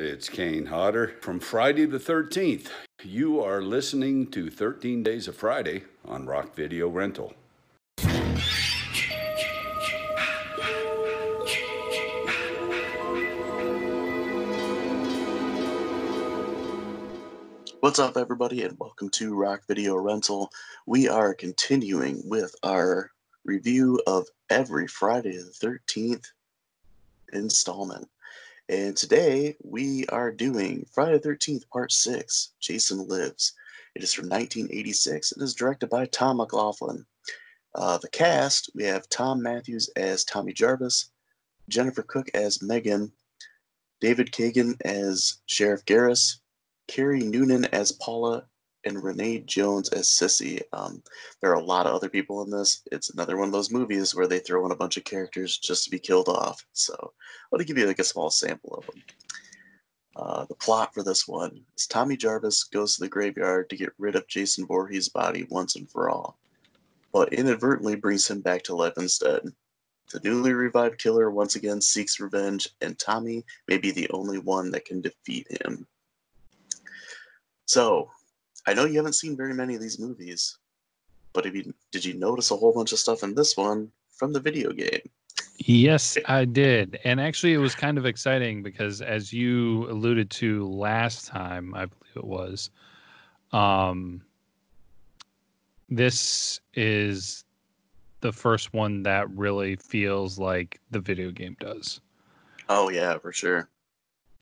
It's Kane Hodder from Friday the 13th. You are listening to 13 Days of Friday on Rock Video Rental. What's up, everybody, and welcome to Rock Video Rental. We are continuing with our review of every Friday the 13th installment. And today we are doing Friday the 13th Part 6, Jason Lives. It is from 1986 and is directed by Tom McLaughlin. The cast, we have Thom Mathews as Tommy Jarvis, Jennifer Cook as Megan, David Kagan as Sheriff Garris, Carrie Noonan as Paula, and Renee Jones as Sissy. There are a lot of other people in this. It's another one of those movies where they throw in a bunch of characters just to be killed off. So I'll give you like a small sample of them. The plot for this one is Tommy Jarvis goes to the graveyard to get rid of Jason Voorhees' body once and for all, but inadvertently brings him back to life instead. The newly revived killer once again seeks revenge, and Tommy may be the only one that can defeat him. So, I know you haven't seen very many of these movies, but did you notice a whole bunch of stuff in this one from the video game? Yes, I did. And actually, it was kind of exciting because, as you alluded to last time, I believe it was, this is the first one that really feels like the video game does. Oh, yeah, for sure.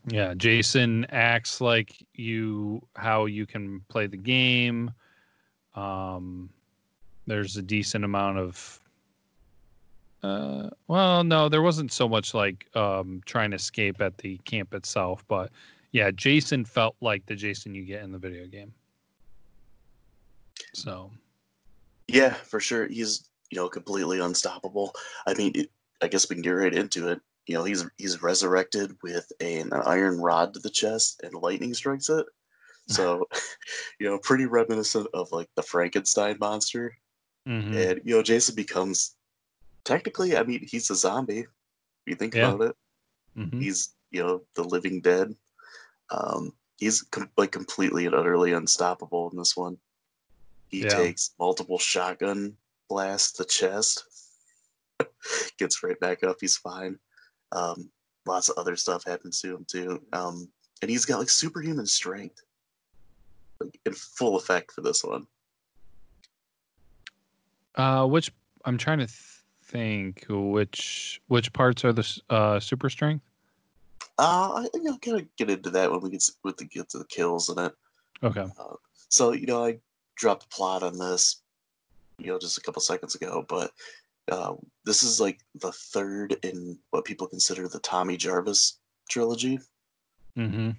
Yeah, Jason acts like how you can play the game. There's a decent amount of no, there wasn't so much like trying to escape at the camp itself, but yeah, Jason felt like the Jason you get in the video game. So yeah, for sure, he's completely unstoppable. I mean, I guess we can get right into it. He's resurrected with an iron rod to the chest, and lightning strikes it. So, pretty reminiscent of like the Frankenstein monster. mm-hmm. And Jason becomes technically, I mean, he's a zombie. If you think about it, mm-hmm. he's the living dead. He's completely and utterly unstoppable in this one. He takes multiple shotgun blasts to the chest, gets right back up. He's fine. Lots of other stuff happens to him too. And he's got like superhuman strength, like in full effect for this one. Which I'm trying to think which parts are the super strength? I think I'll kind of get into that when we get to the kills in it. Okay. So I dropped the plot on this, just a couple seconds ago, but this is like the third in what people consider the Tommy Jarvis trilogy. Mm-hmm.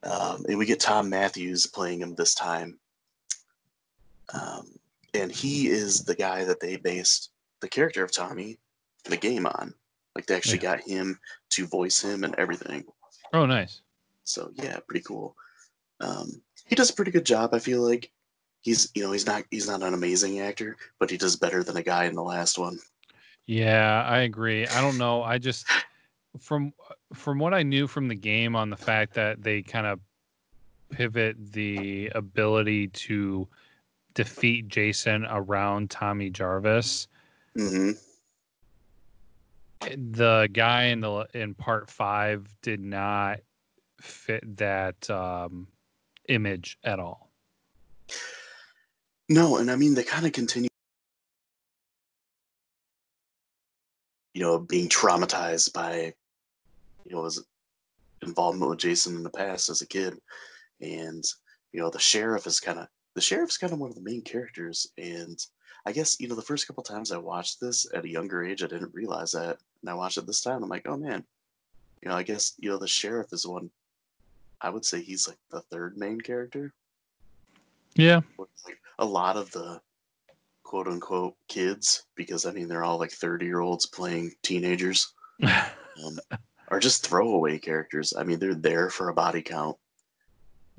And we get Thom Mathews playing him this time. And he is the guy that they based the character of Tommy, the game on. Like they actually got him to voice him and everything. Oh, nice. So yeah, pretty cool. He does a pretty good job. I feel like he's not an amazing actor, but he does better than a guy in the last one. Yeah, I agree. I don't know. I just from what I knew from the game on the fact that they kind of pivot the ability to defeat Jason around Tommy Jarvis. Mm-hmm. The guy in part 5 did not fit that image at all. No, and I mean they kind of continue, being traumatized by, his involvement with Jason in the past as a kid, and the sheriff's kind of one of the main characters, and I guess the first couple times I watched this at a younger age, I didn't realize that, and I watched it this time. I'm like, oh man, I guess the sheriff is one. I would say he's like the third main character. Yeah, like a lot of the quote unquote kids, because I mean they're all like 30-year-olds playing teenagers, are just throwaway characters. I mean they're there for a body count.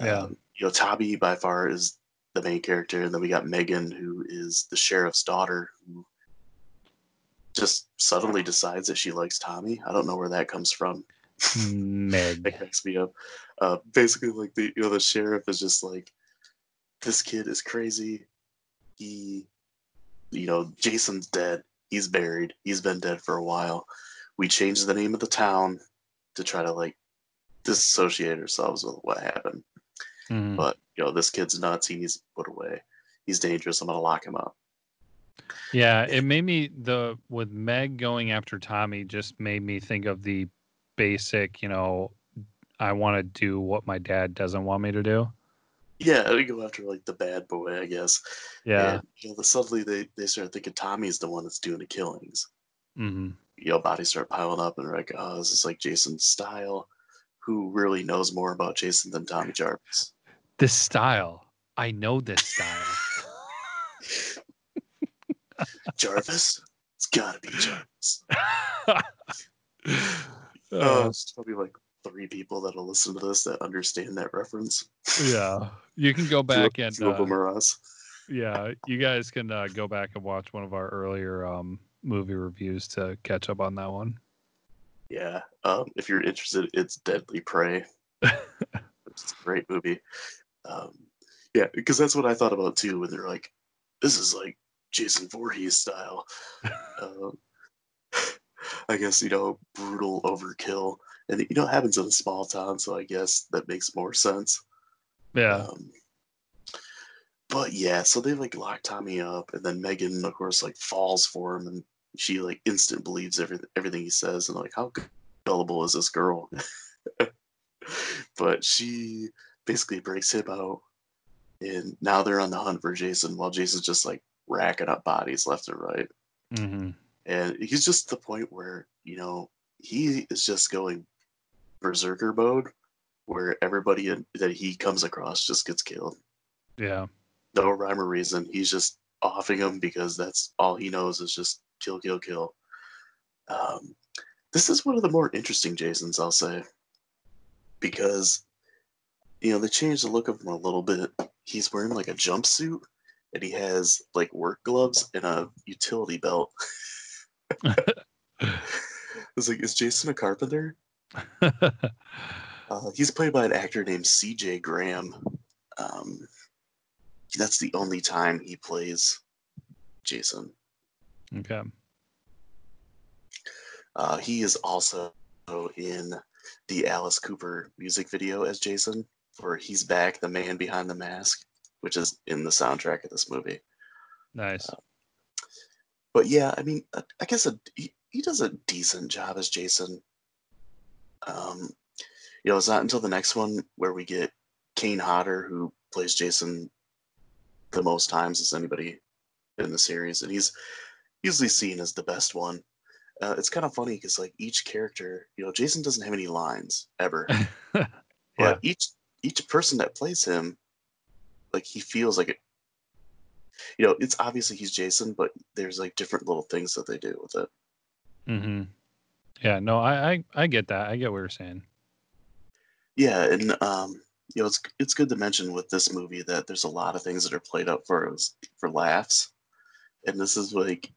Yeah. Tommy by far is the main character, and then we got Megan, who is the sheriff's daughter, who just suddenly decides that she likes Tommy. I don't know where that comes from. Meg. That cracks me up. Basically, like the sheriff is just like, this kid is crazy. He, Jason's dead. He's buried. He's been dead for a while. We changed the name of the town to try to like disassociate ourselves with what happened. Mhm. But this kid's nuts. He needs to put away. He's dangerous. I'm gonna lock him up. Yeah, it made me with Meg going after Tommy just made me think of the basic, I want to do what my dad doesn't want me to do. Yeah, we go after like the bad boy, I guess. Yeah. And suddenly they start thinking Tommy's the one that's doing the killings. Hmm. Bodies start piling up, and they're like, oh, this is like Jason's style. Who really knows more about Jason than Tommy Jarvis? This style. I know this style. Jarvis? It's gotta be Jarvis. It's probably like 3 people that'll listen to this that understand that reference. Yeah. You can go back and Two of them are us. yeah, you guys can go back and watch one of our earlier movie reviews to catch up on that one. Yeah. If you're interested, it's Deadly Prey. It's a great movie. Yeah, because that's what I thought about too when they're like, this is like Jason Voorhees style. I guess, brutal overkill. And, it happens in a small town, so I guess that makes more sense. Yeah. But yeah, so they like lock Tommy up, and then Megan, of course, like falls for him, and she like instant believes everything he says, and like, how gullible is this girl? But she basically breaks him out, and now they're on the hunt for Jason, while Jason's just like racking up bodies left and right. Mm-hmm. And he's just to the point where, he is just going berserker mode, where everybody that he comes across just gets killed. Yeah. No rhyme or reason. He's just offing them because that's all he knows is just kill, kill, kill. This is one of the more interesting Jasons, I'll say, because they changed the look of him a little bit. He's wearing like a jumpsuit, and he has like work gloves and a utility belt. It's like, is Jason a carpenter? He's played by an actor named C.J. Graham. That's the only time he plays Jason. Okay. He is also in the Alice Cooper music video as Jason, for He's Back, the Man Behind the Mask, which is in the soundtrack of this movie. Nice. But yeah, I mean, I guess he does a decent job as Jason. It's not until the next one where we get Kane Hodder, who plays Jason the most times as anybody in the series, and he's usually seen as the best one. It's kind of funny because like each character, Jason doesn't have any lines ever, Yeah. but each person that plays him, like he feels like it. It's obviously he's Jason, but there's like different little things that they do with it. Mm-hmm. Yeah. No, I get that. I get what you're saying. Yeah, and it's good to mention with this movie that there's a lot of things that are played up for laughs, and this is like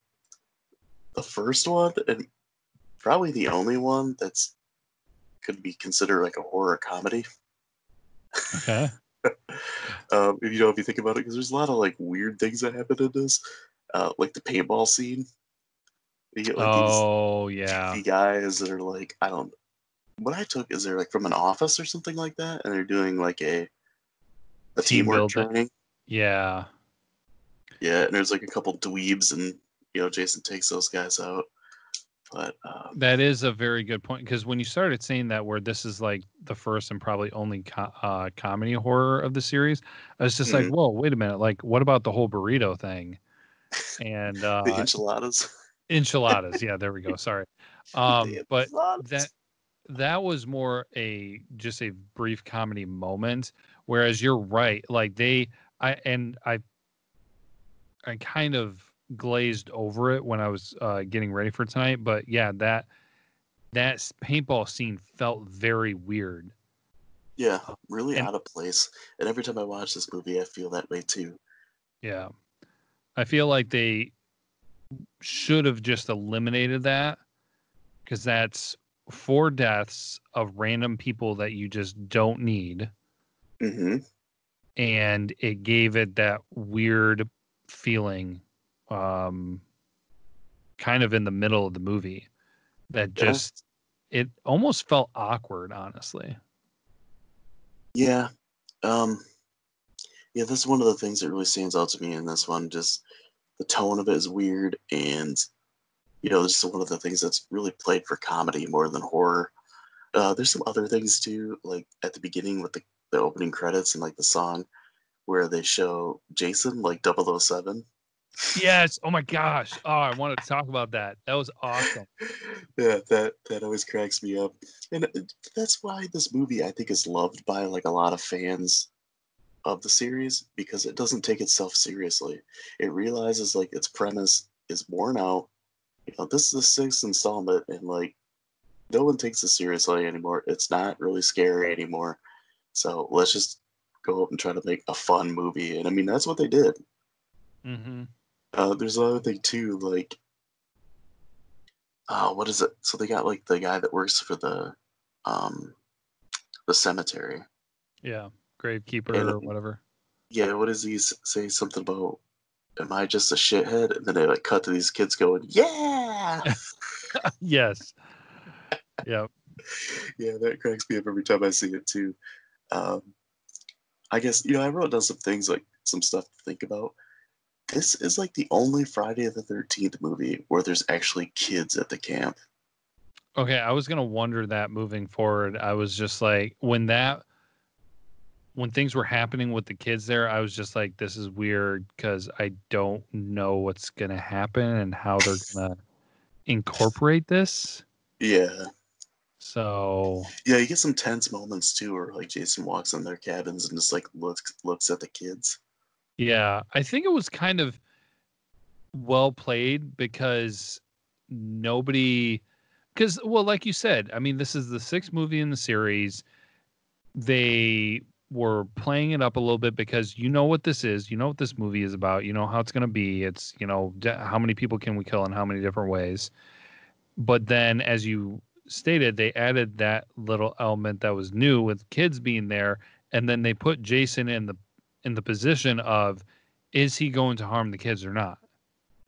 the first one and probably the only one that's could be considered like a horror comedy. Okay. If you think about it, because there's a lot of like weird things that happen in this, like the paintball scene. You get like yeah. these guys that are like, I don't. What I took is they're like from an office or something like that, and they're doing like a teamwork training. Yeah. Yeah, and there's like a couple dweebs, and Jason takes those guys out. But that is a very good point, because when you started saying that word, this is like the first and probably only comedy horror of the series. I was just like, whoa, wait a minute! Like, what about the whole burrito thing? And the enchiladas. Enchiladas, yeah, there we go. Sorry, but that was more just a brief comedy moment. Whereas you're right, like I kind of glazed over it when I was getting ready for tonight, but yeah, that paintball scene felt very weird. Yeah, really out of place. And every time I watch this movie, I feel that way too. Yeah, I feel like they should have just eliminated that, because that's 4 deaths of random people that you just don't need. Mm-hmm. And it gave it that weird feeling, kind of in the middle of the movie, that just it almost felt awkward, honestly. Yeah. Yeah, this is one of the things that really stands out to me in this one. Just the tone of it is weird, and this is one of the things that's really played for comedy more than horror. There's some other things too, like at the beginning with the opening credits and like the song where they show Jason like 007. Yes. Oh my gosh. Oh, I wanted to talk about that. That was awesome. Yeah, that always cracks me up, and that's why this movie I think is loved by like a lot of fans of the series, because it doesn't take itself seriously. It realizes like its premise is worn out. This is the sixth installment, and like no one takes it seriously anymore. It's not really scary anymore. So let's just go up and try to make a fun movie. And I mean, that's what they did. Mm-hmm. There's another thing too, like, what is it? So they got like the guy that works for the cemetery. Yeah. Gravekeeper And or whatever. yeah, what does he say? Something about, am I just a shithead? And then they like cut to these kids going, yeah. Yes. Yep. Yeah, that cracks me up every time I see it too. Um, I guess, I wrote down some things, like some stuff to think about. This is like the only Friday the 13th movie where there's actually kids at the camp. Okay, I was gonna wonder that moving forward. I was just like, when things were happening with the kids there, I was just like, this is weird because I don't know what's gonna happen and how they're gonna incorporate this. Yeah. So Yeah, you get some tense moments too, where like Jason walks in their cabins and just like looks at the kids. yeah, I think it was kind of well played because nobody, because well, like you said, I mean, this is the 6th movie in the series. They were playing it up a little bit because you know what this is, you know what this movie is about, you know how it's going to be. It's, how many people can we kill in how many different ways. But then, as you stated, they added that little element that was new with kids being there, and then they put Jason in the position of, is he going to harm the kids or not?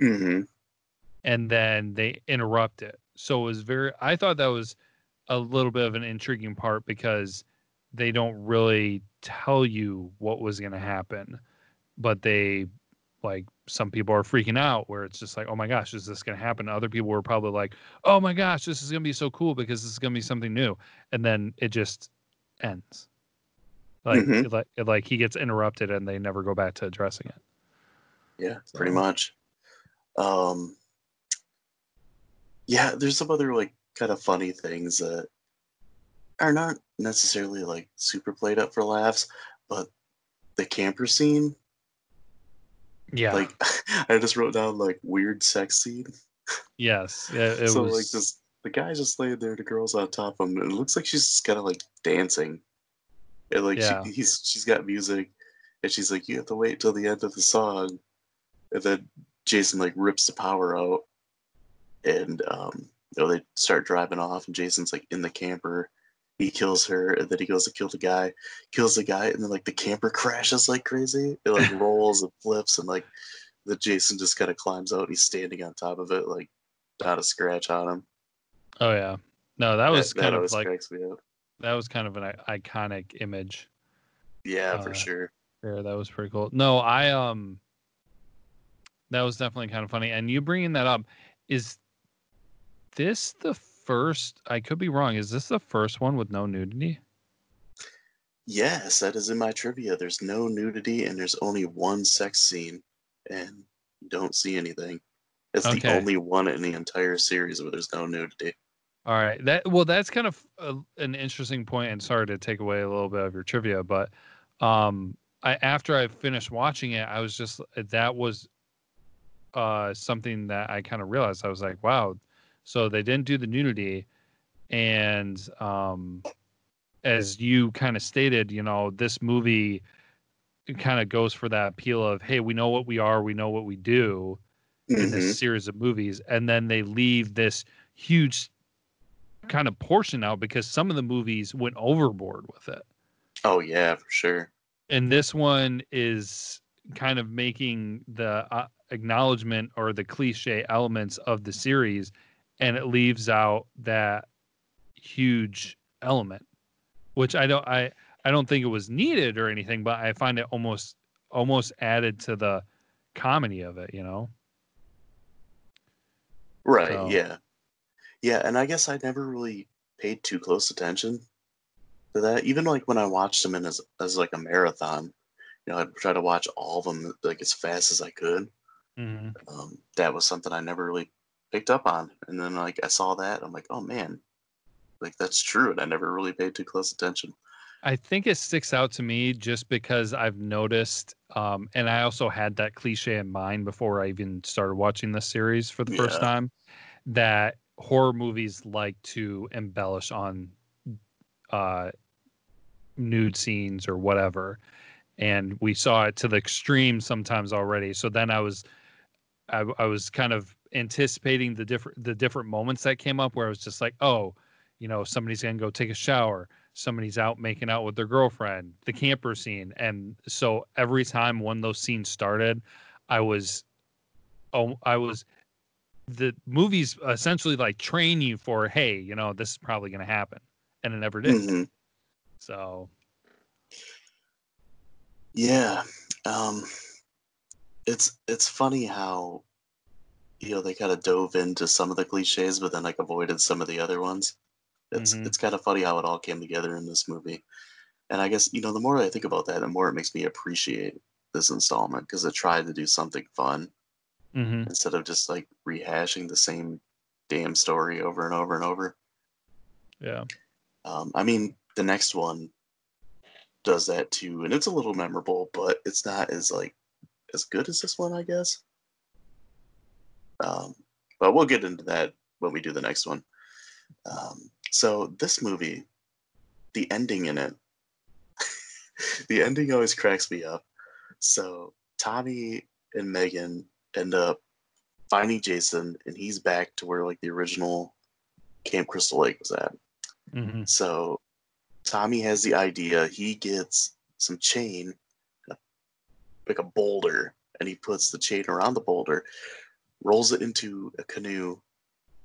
Mm-hmm. And then they interrupt it. So it was I thought that was a little bit of an intriguing part because they don't really tell you what was going to happen, but some people are freaking out where it's just like, oh my gosh, is this going to happen? Other people were probably like, oh my gosh, this is going to be so cool because this is going to be something new. And then it just ends. Mm-hmm. Like he gets interrupted and they never go back to addressing it. Yeah, So. pretty much. Yeah, there's some other like kind of funny things that are not necessarily like super played up for laughs, but the camper scene, Yeah. like I just wrote down like weird sex scene. Yes. It So was like just the guy's just laying there, the girl's on top of him, and it looks like she's just kind of like dancing. And like yeah. she's got music, and she's like, you have to wait till the end of the song, and then Jason like rips the power out, and they start driving off, and Jason's like in the camper. He kills her, and then he goes to kill the guy, kills the guy, and then like the camper crashes like crazy. It like rolls and flips, and like the Jason just kind of climbs out. And he's standing on top of it, like not a scratch on him. Oh yeah. No, that was That kind of always like, cracks me up. that was kind of an iconic image. Yeah, for sure. Yeah, that was pretty cool. No, that was definitely kind of funny. And you bringing that up, is this the first? I could be wrong. Is this the first one with no nudity? Yes, that is in my trivia. There's no nudity, and there's only one sex scene, and you don't see anything. It's the Okay. only one in the entire series where there's no nudity. All right. That's kind of an interesting point, and sorry to take away a little bit of your trivia, but after I finished watching it, I was just, that was something that I kind of realized. I was like, wow, so they didn't do the nudity, and as you kind of stated, this movie kind of goes for that appeal of, hey, we know what we are, we know what we do in this series of movies, and then they leave this huge kind of portion out because some of the movies went overboard with it. Oh yeah, for sure. And this one is kind of making the acknowledgement or the cliche elements of the series, and it leaves out that huge element, which I don't think it was needed or anything, but I find it almost added to the comedy of it, you know? Right, So, yeah. Yeah, and I guess I never really paid too close attention to that. Even like when I watched them in as like a marathon, I'd try to watch all of them like as fast as I could. mhm. That was something I never really picked up on. And then like I saw that, I'm like, oh man, like that's true, and I never really paid too close attention. I think it sticks out to me just because I've noticed, and I also had that cliche in mind before I even started watching this series for the first Yeah. time, that horror movies like to embellish on uh, nude scenes or whatever, and we saw it to the extreme sometimes already. So then I was kind of anticipating the different moments that came up where I was just like, oh, somebody's gonna go take a shower, somebody's out making out with their girlfriend, the camper scene. And so every time one of those scenes started, I was I was the movies essentially like train you for, hey, this is probably gonna happen. And it never did. Hmm. So Yeah. Um, it's funny how they kind of dove into some of the cliches, but then like avoided some of the other ones. It's mhm, it's kind of funny how it all came together in this movie. And I guess the more I think about that, the more it makes me appreciate this installment because it tried to do something fun mhm, instead of just like rehashing the same damn story over and over and over. yeah. I mean, the next one does that too, and it's a little memorable, but it's not as like as good as this one, I guess. Um, but we'll get into that when we do the next one. So this movie, the ending in it, the ending always cracks me up. So Tommy and Megan end up finding Jason, and he's back to where like the original Camp Crystal Lake was at. Mhm, So Tommy has the idea. He gets some chain, like a boulder, and he puts the chain around the boulder, rolls it into a canoe,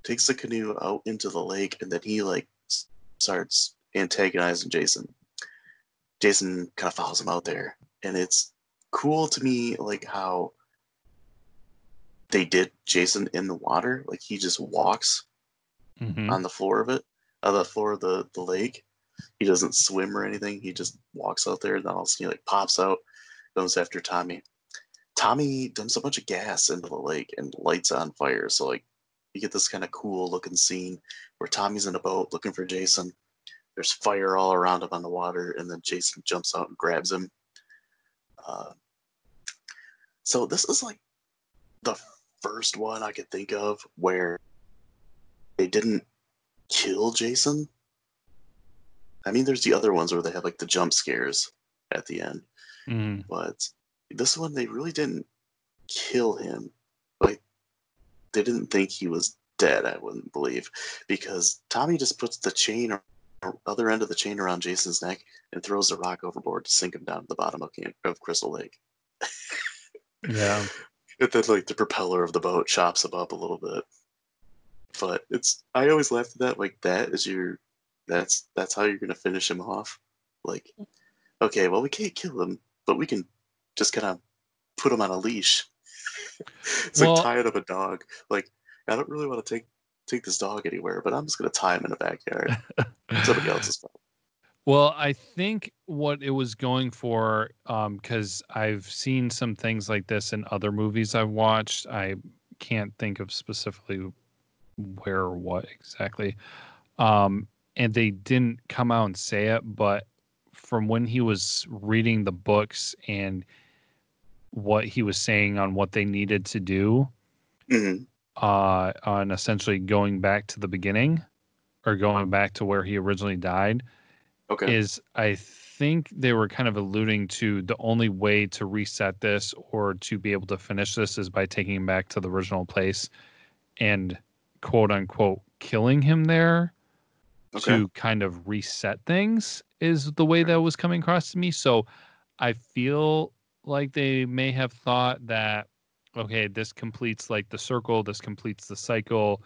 takes the canoe out into the lake, and then he like starts antagonizing Jason. Jason kind of follows him out there, and it's cool to me like how they did Jason in the water. Like he just walks mhm. on the floor of it, on the floor of the lake. He doesn't swim or anything. He just walks out there, and then all of a sudden he like pops out, goes after Tommy. Tommy dumps a bunch of gas into the lake and lights on fire. So like you get this kind of cool looking scene where Tommy's in a boat looking for Jason. There's fire all around him on the water, and then Jason jumps out and grabs him. Uh, so this is like the first one I could think of where they didn't kill Jason. I mean, there's the other ones where they have like the jump scares at the end, Mhm. but this one they really didn't kill him. Like they didn't think he was dead. I wouldn't believe because Tommy just puts the chain or other end of the chain around Jason's neck and throws a rock overboard to sink him down to the bottom of Crystal Lake. Yeah. And then like the propeller of the boat chops him up a little bit. But I always laughed at that. Like that is that's how you're gonna finish him off. Like, okay, well we can't kill him, but we can just kind of put him on a leash. It's like Well, tying up a dog. Like, I don't really want to take this dog anywhere, but I'm just gonna tie him in the backyard. Somebody else's fault. well, I think what it was going for, because I've seen some things like this in other movies I've watched. I can't think of specifically where or what exactly. Um, and they didn't come out and say it, but from when he was reading the books and what he was saying on what they needed to do, Hmm. on essentially going back to the beginning or going back to where he originally died, Okay. is I think they were kind of alluding to the only way to reset this or to be able to finish this is by taking him back to the original place and quote unquote killing him there. Okay. to kind of reset things is the way that was coming across to me. So I feel like they may have thought that, okay, this completes like the circle, this completes the cycle.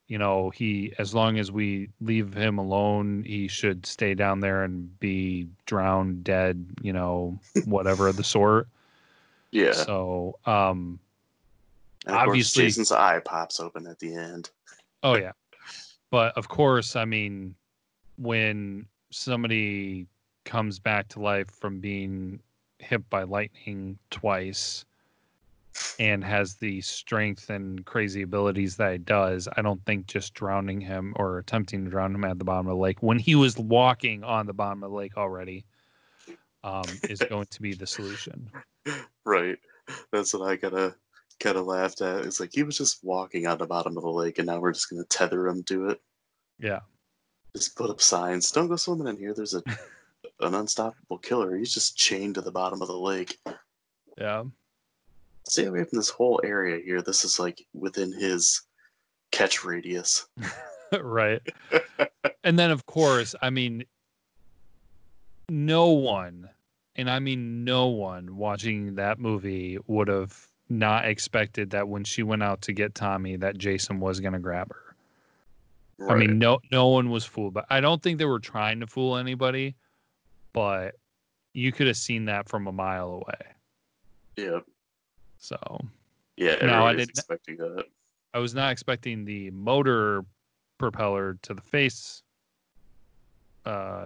You know, he, as long as we leave him alone, he should stay down there and be drowned, dead, you know, whatever of the sort. Yeah. So, And of course, obviously, Jason's eye pops open at the end. oh yeah. But of course, I mean, when somebody comes back to life from being hit by lightning twice and has the strength and crazy abilities that he does, I don't think just drowning him or attempting to drown him at the bottom of the lake when he was walking on the bottom of the lake already is going to be the solution. Right. That's what I kind of laughed at. It's like he was just walking on the bottom of the lake, and now we're just gonna tether him to it. Yeah. Just put up signs. Don't go swimming in here. There's an unstoppable killer. He's just chained to the bottom of the lake. Yeah. Stay away from this whole area here. This is like within his catch radius. Right. And then, of course, I mean, no one, and I mean no one watching that movie would have not expected that when she went out to get Tommy that Jason was going to grab her. Right. I mean, no one was fooled, but I don't think they were trying to fool anybody, but you could have seen that from a mile away. Yeah. So, Yeah, now everybody's expecting that. I was not expecting the motor propeller to the face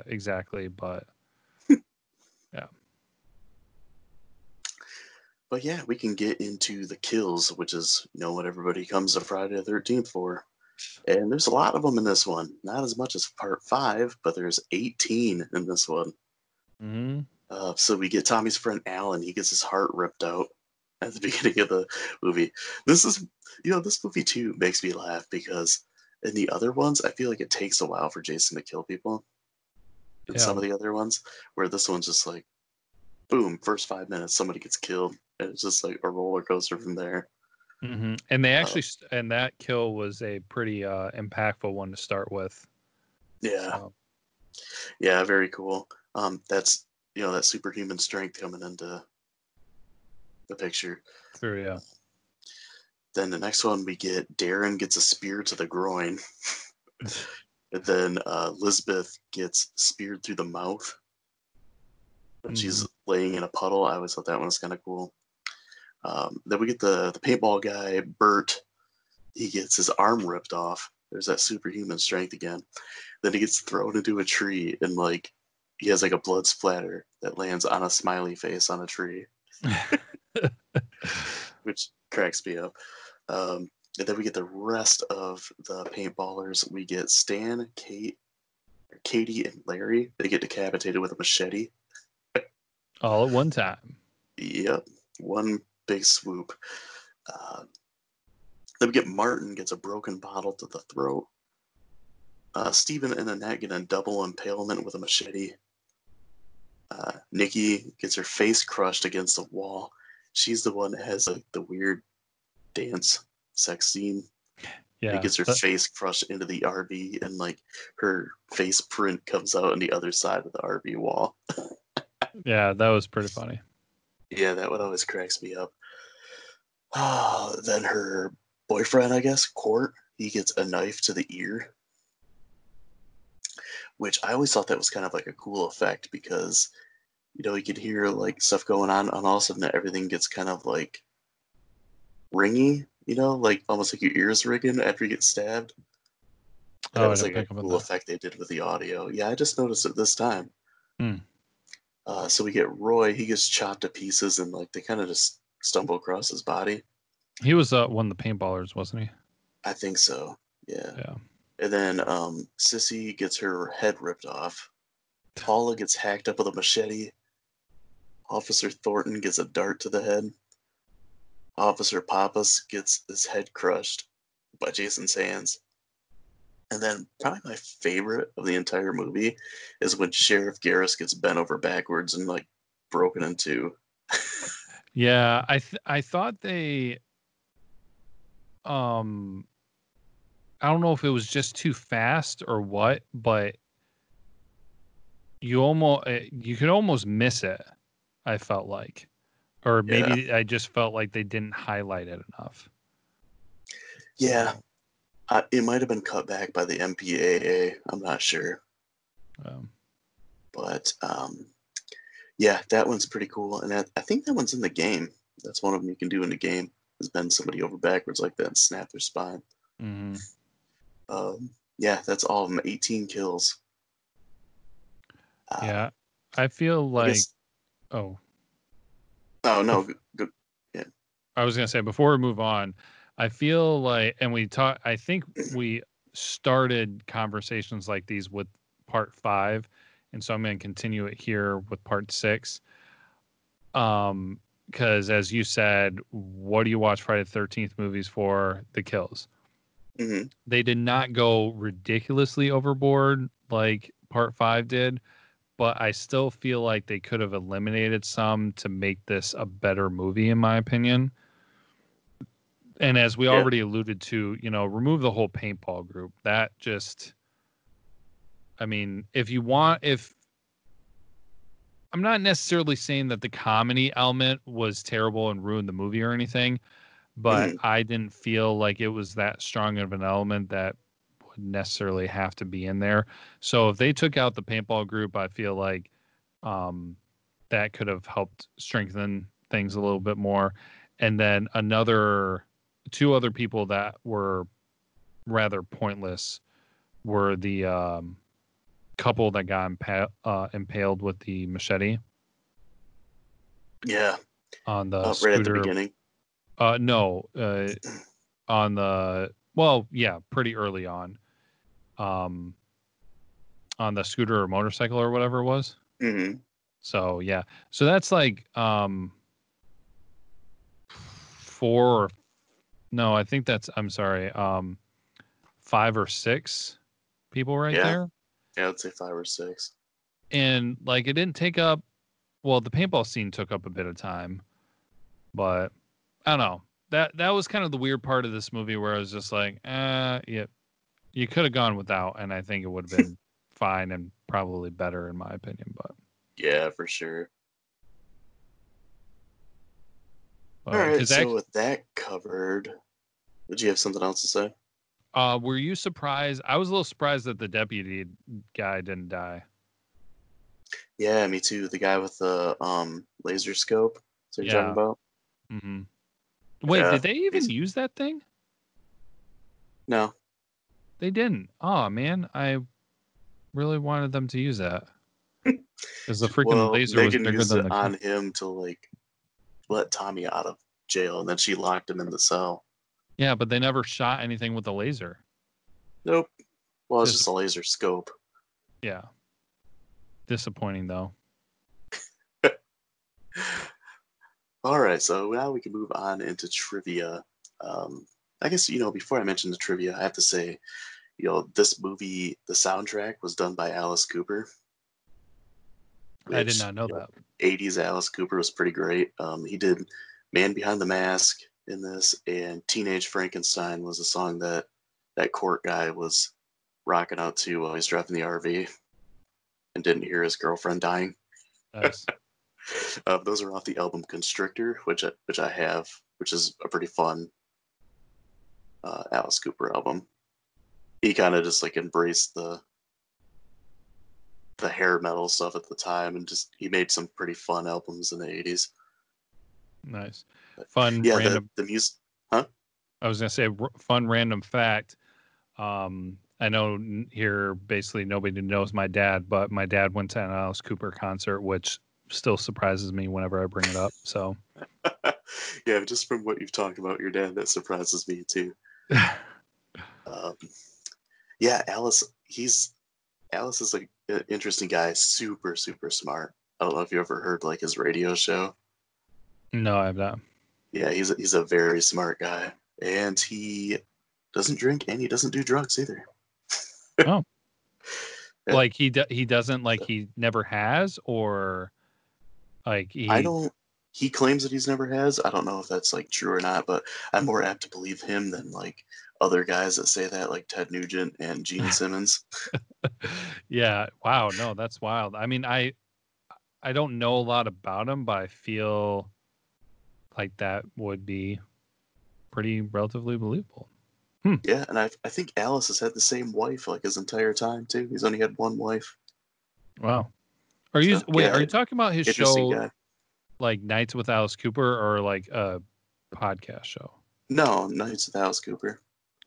exactly, but yeah. But yeah, we can get into the kills, which is, you know, what everybody comes to Friday the 13th for. And there's a lot of them in this one. Not as much as part 5, but there's 18 in this one. Mm-hmm. So we get Tommy's friend Alan. He gets his heart ripped out at the beginning of the movie. This is, you know, this movie too makes me laugh because in the other ones, I feel like it takes a while for Jason to kill people. In some of the other ones, where this one's just like, boom, first 5 minutes, somebody gets killed. And it's just like a roller coaster from there. Mm-hmm. And they actually, and that kill was a pretty impactful one to start with. Yeah. So. Yeah, very cool. That's, you know, that superhuman strength coming into the picture. Sure, yeah. Then the next one, we get Darren gets a spear to the groin. And then Lisbeth gets speared through the mouth when she's laying in a puddle. I always thought that one was kind of cool. Then we get the paintball guy, Bert. He gets his arm ripped off. There's that superhuman strength again. Then he gets thrown into a tree and like he has like a blood splatter that lands on a smiley face on a tree, which cracks me up. And then we get the rest of the paintballers. We get Stan, Katie, and Larry. They get decapitated with a machete. All at one time. Yep, one big swoop. Then we get Martin gets a broken bottle to the throat. Stephen and Annette get a double impalement with a machete. Nikki gets her face crushed against the wall. She's the one that has the weird dance sex scene. Yeah. It gets her face crushed into the RV, and like her face print comes out on the other side of the RV wall. Yeah, that was pretty funny. Yeah, that one always cracks me up. Then her boyfriend, I guess, Court, he gets a knife to the ear, which I always thought that was kind of like a cool effect because, you know, you could hear like stuff going on, and all of a sudden everything gets kind of like ringy, you know, like almost like your ears ringing after you get stabbed. And that was like a cool effect they did with the audio. Yeah, I just noticed it this time. So we get Roy, he gets chopped to pieces, and like they kind of just stumble across his body. He was one of the paintballers, wasn't he? I think so. Yeah. Yeah. And then Sissy gets her head ripped off. Paula gets hacked up with a machete. Officer Thornton gets a dart to the head. Officer Pappas gets his head crushed by Jason's hands. And then probably my favorite of the entire movie is when Sheriff Garris gets bent over backwards and like broken in two. Yeah, I thought they I don't know if it was just too fast or what, but you could almost miss it. I felt like, or Yeah. maybe I just felt like they didn't highlight it enough. Yeah. So, It might have been cut back by the MPAA. I'm not sure. um, But yeah, that one's pretty cool. And I think that one's in the game. That's one of them you can do in the game, is bend somebody over backwards like that and snap their spine. mhm. Yeah, that's all of them. 18 kills. Yeah, I feel I like. guess. Oh, Oh, no. Good. I was gonna say before we move on, I feel like, and I think we started conversations like these with part 5, and so I'm gonna continue it here with part 6. Because as you said, what do you watch Friday the 13th movies for? The kills. Mm-hmm. They did not go ridiculously overboard like part 5 did, but I still feel like they could have eliminated some to make this a better movie, in my opinion. And as we Yeah. already alluded to, remove the whole paintball group. That just, I mean, if I'm not necessarily saying that the comedy element was terrible and ruined the movie or anything, but Mm-hmm. I didn't feel like it was that strong of an element that would necessarily have to be in there. So if they took out the paintball group, I feel like that could have helped strengthen things a little bit more. And then two other people that were rather pointless were the couple that got impaled with the machete Yeah. on the Right at the scooter. beginning. No, on the, well, yeah, pretty early on the scooter or motorcycle or whatever it was. Mm-hmm. So yeah, so that's like 4 no, I think that's, I'm sorry, 5 or 6 people right Yeah. there. Yeah, I'd say 5 or 6. And like it didn't take up, well, the paintball scene took up a bit of time, but I don't know. That was kind of the weird part of this movie where I was just like, yeah, you could have gone without, and I think it would have been fine and probably better in my opinion. But Yeah, for sure. All right, because so with that covered, did you have something else to say? were you surprised? I was a little surprised that the deputy guy didn't die. Yeah, me too. The guy with the laser scope. So you're talking about? Mm-hmm. Wait, Yeah, did they even use that thing? No. They didn't. Oh man, I really wanted them to use that. Because the freaking Well, laser was Megan bigger used than it the on him to like let Tommy out of jail, and then she locked him in the cell. Yeah, but they never shot anything with the laser. Nope. Well, it's just a laser scope. Yeah. Disappointing though. All right, so now we can move on into trivia. I guess, before I mention the trivia, I have to say, this movie, the soundtrack was done by Alice Cooper. I did not know that. 80s Alice Cooper was pretty great. He did Man Behind the Mask in this, and Teenage Frankenstein was a song that court guy was rocking out to while he's driving the RV and didn't hear his girlfriend dying. Nice. Those are off the album Constrictor, which I have, which is a pretty fun Alice Cooper album. He kind of just like embraced the hair metal stuff at the time, and just he made some pretty fun albums in the 80s. Nice. Fun Yeah, random. the music. Huh? I was gonna say fun random fact. I know here basically nobody knows my dad, but my dad went to an Alice Cooper concert, which still surprises me whenever I bring it up. So Yeah, just from what you've talked about your dad, that surprises me too. Yeah, Alice is like an interesting guy, super super smart. I don't know if you ever heard like his radio show. No, I have not. Yeah, he's a very smart guy, and he doesn't drink and he doesn't do drugs either. Oh, Yeah. like he doesn't, like he never has, or like he claims that he's never has. I don't know if that's like true or not, but I'm more apt to believe him than like other guys that say that, like Ted Nugent and Gene Simmons. Yeah. Wow. No, that's wild. I mean, I don't know a lot about him, but I feel like that would be pretty relatively believable. Yeah, and I think Alice has had the same wife like his entire time too. He's only had one wife. Wow. Are you So, yeah, Are you talking about his interesting show guy. like Nights with Alice Cooper or like a podcast show? No, Nights with Alice Cooper.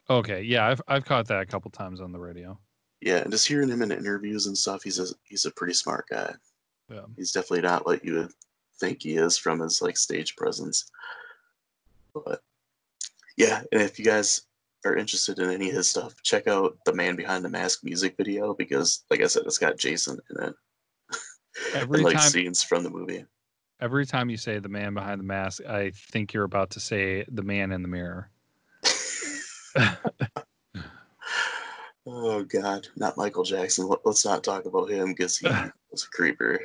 Okay, yeah, I've caught that a couple times on the radio. Yeah, and just hearing him in interviews and stuff, he's a pretty smart guy. Yeah. He's definitely not what you would think he is from his like stage presence. But yeah, and if you guys are interested in any of his stuff, check out the Man Behind the Mask music video because, like I said, it's got Jason in it and Every like time scenes from the movie. every time you say the man behind the mask, I think you're about to say the man in the mirror. Oh God, not Michael Jackson. Let's not talk about him because he was a creeper.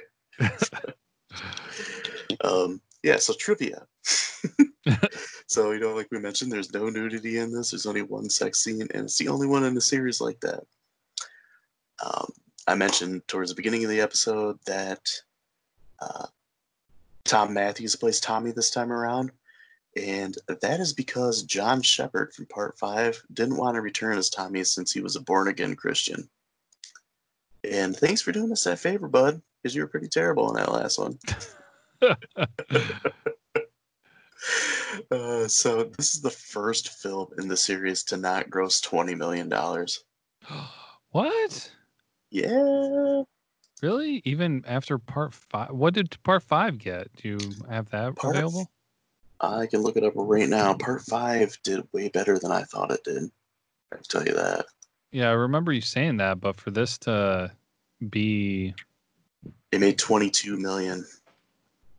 Yeah, so trivia. So, like we mentioned, there's no nudity in this. There's only one sex scene, and it's the only one in the series like that. I mentioned towards the beginning of the episode that Tom Matthews plays Tommy this time around, and that is because John Shepard from Part 5 didn't want to return as Tommy since he was a born-again Christian. And thanks for doing us that favor, bud, because you were pretty terrible in that last one. So this is the first film in the series to not gross $20 million. What? Yeah. Really? Even after part 5? What did part 5 get? Do you have that available? I can look it up right now. Part 5 did way better than I thought it did. I can tell you that. Yeah, I remember you saying that, but for this to be... It made 22 million.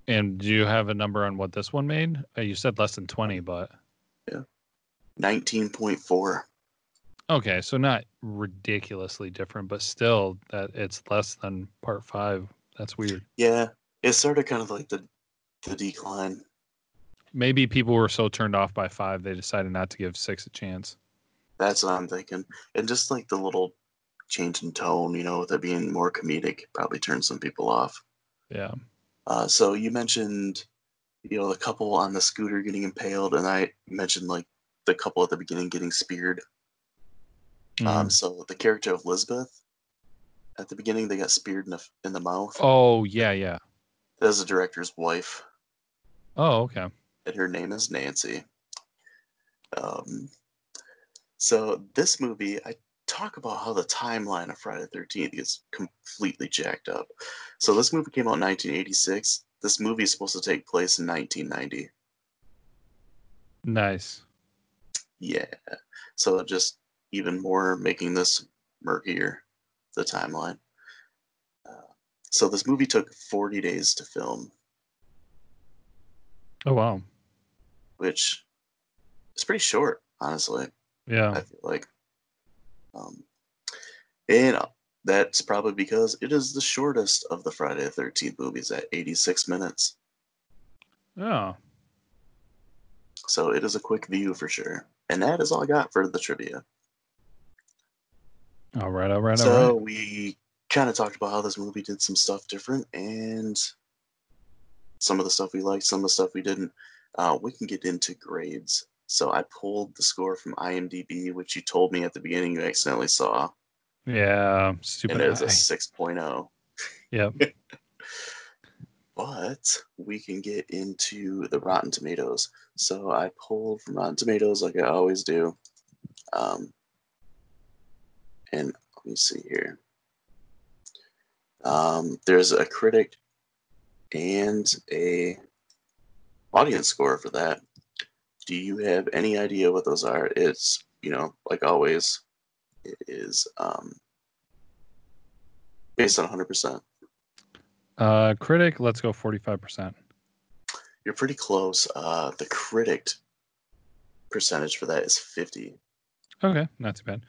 And do you have a number on what this one made? You said less than 20, but... Yeah. 19.4. Okay, so not ridiculously different, but still that it's less than part 5. That's weird. Yeah, it started kind of like the decline. Maybe people were so turned off by 5 they decided not to give 6 a chance. That's what I'm thinking. And just like the little change in tone, with it being more comedic, probably turned some people off. Yeah. So you mentioned, the couple on the scooter getting impaled, and I mentioned like the couple at the beginning getting speared. So the character of Lisbeth, at the beginning, they got speared in the mouth. Oh, yeah. That's the director's wife. Oh, okay. And her name is Nancy. So this movie, I talk about how the timeline of Friday the 13th is completely jacked up. So this movie came out in 1986. This movie is supposed to take place in 1990. Nice. Yeah. So just even more making this murkier, the timeline. So this movie took 40 days to film. Oh, wow. Which is pretty short, honestly. Yeah. I feel like. And that's probably because it is the shortest of the Friday the 13th movies at 86 minutes. Oh. So it is a quick view for sure. And that is all I got for the trivia. All right. So we kind of talked about how this movie did some stuff different and some of the stuff we liked, some of the stuff we didn't. We can get into grades. So I pulled the score from IMDb, which you told me at the beginning you accidentally saw. Yeah, stupid. And it is a 6.0. Yep. But we can get into the Rotten Tomatoes. So I pulled from Rotten Tomatoes like I always do. And let me see here. There's a critic and a audience score for that. Do you have any idea what those are? It's, like always, it is based on 100%. Critic, let's go 45%. You're pretty close. The critic percentage for that is 50. Okay, not too bad.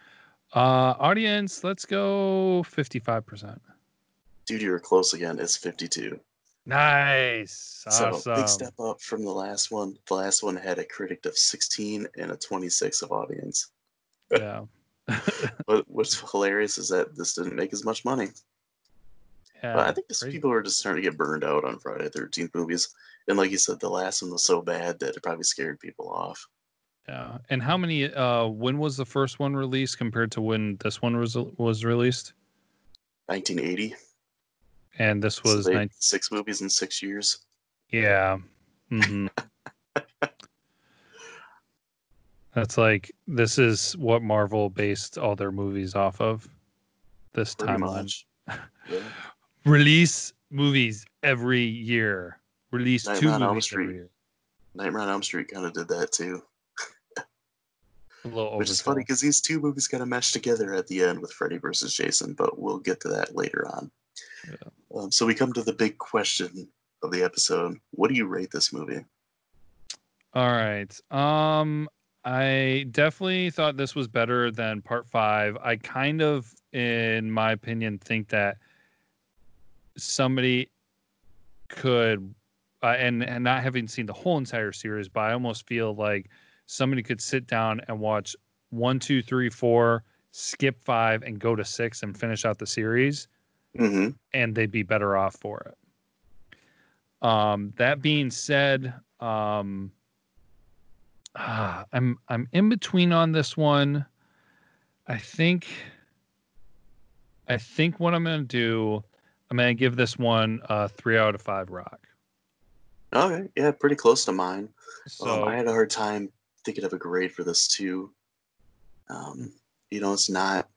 Audience, let's go 55%. Dude, you were close again. It's 52. Nice. So Awesome. big step up from the last one. The last one had a critic of 16 and a 26 of audience. Yeah. But what's hilarious is that this didn't make as much money. But I Yeah. think just Crazy. people are just starting to get burned out on Friday the 13th movies. And like you said, the last one was so bad that it probably scared people off. Yeah. And how many when was the first one released compared to when this one was released? 1980. And this So was they 6 movies in 6 years. yeah. Mhm. That's like this is what Marvel based all their movies off of. This Pretty timeline. much. Yeah. Release movies every year. Release 2 Nightmare on Elm movies every Street. year. Nightmare on Elm Street kind of did that too. A little Which is funny overkill. because these 2 movies kind of mesh together at the end with Freddy versus Jason, but we'll get to that later on. Yeah. So we come to the big question of the episode. What do you rate this movie? All right. I definitely thought this was better than part 5. I kind of, in my opinion, think that somebody could, and not having seen the whole entire series, but I almost feel like somebody could sit down and watch 1, 2, 3, 4, skip 5, and go to 6 and finish out the series, Mm-hmm. and they'd be better off for it. That being said, I'm in between on this one. I think what I'm gonna do, I'm gonna give this one a 3 out of 5 rock. Okay, yeah, pretty close to mine. I So had a hard time thinking of a grade for this too. You know, it's not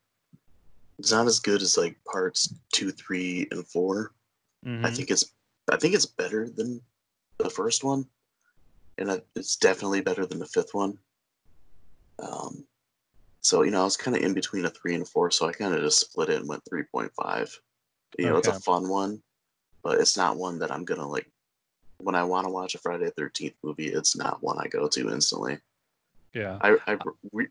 as good as like parts 2, 3, and 4. I mhm. think it's better than the first one, and it's definitely better than the 5th one. Um, so you know, I was kind of in between a 3 and 4, so I kind of just split it and went 3.5. You know, it's a Okay. fun one, but it's not one that I'm gonna like when I want to watch a Friday the 13th movie. It's not one I go to instantly. Yeah.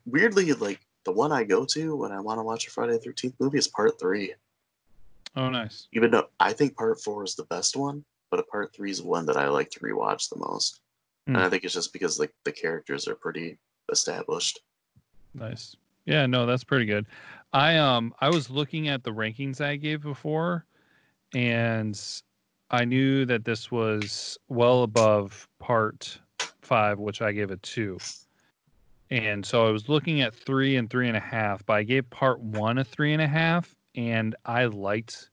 Weirdly like the one I go to when I want to watch a Friday the 13th movie is part 3. Oh, nice. Even though I think part 4 is the best one, but a part 3 is one that I like to rewatch the most. Hmm. And I think it's just because like the characters are pretty established. Nice. Yeah, no, that's pretty good. I was looking at the rankings I gave before, and I knew that this was well above part 5, which I gave a 2. And so I was looking at 3 and 3.5, but I gave part 1 a 3.5, and I liked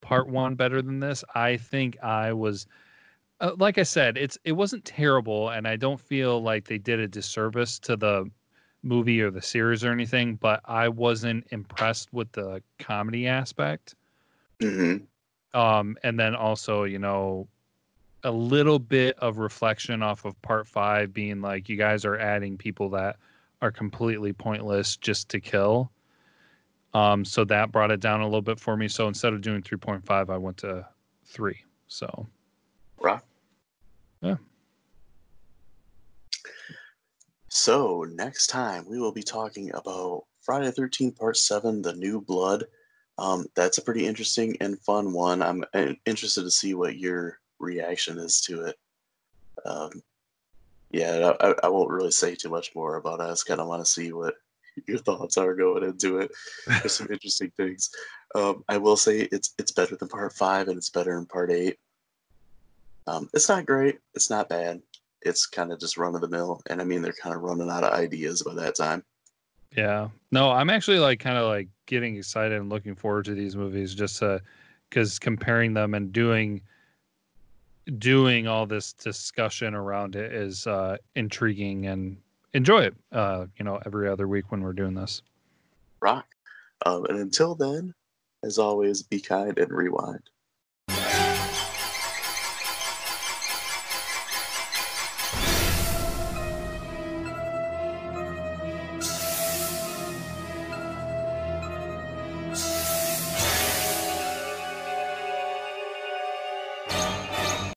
part 1 better than this. I think I was like I said, it wasn't terrible, and I don't feel like they did a disservice to the movie or the series or anything, but I wasn't impressed with the comedy aspect. Hmm. And then also, a little bit of reflection off of part 5 being like, you guys are adding people that are completely pointless just to kill. So that brought it down a little bit for me. So instead of doing 3.5, I went to 3. So Rock. yeah. So next time we will be talking about Friday the 13th Part 7, The New Blood. That's a pretty interesting and fun one. I'm interested to see what your reaction is to it. Um, yeah, I won't really say too much more about it. I just kind of want to see what your thoughts are going into it. There's some interesting things. I will say it's better than Part 5 and it's better than Part 8. It's not great. It's not bad. It's kind of just run of the mill, and I mean they're kind of running out of ideas by that time. Yeah. No, I'm actually like kind of like getting excited and looking forward to these movies just because comparing them and doing all this discussion around it is intriguing, and enjoy it every other week when we're doing this. Rock. And until then, as always, be kind and rewind.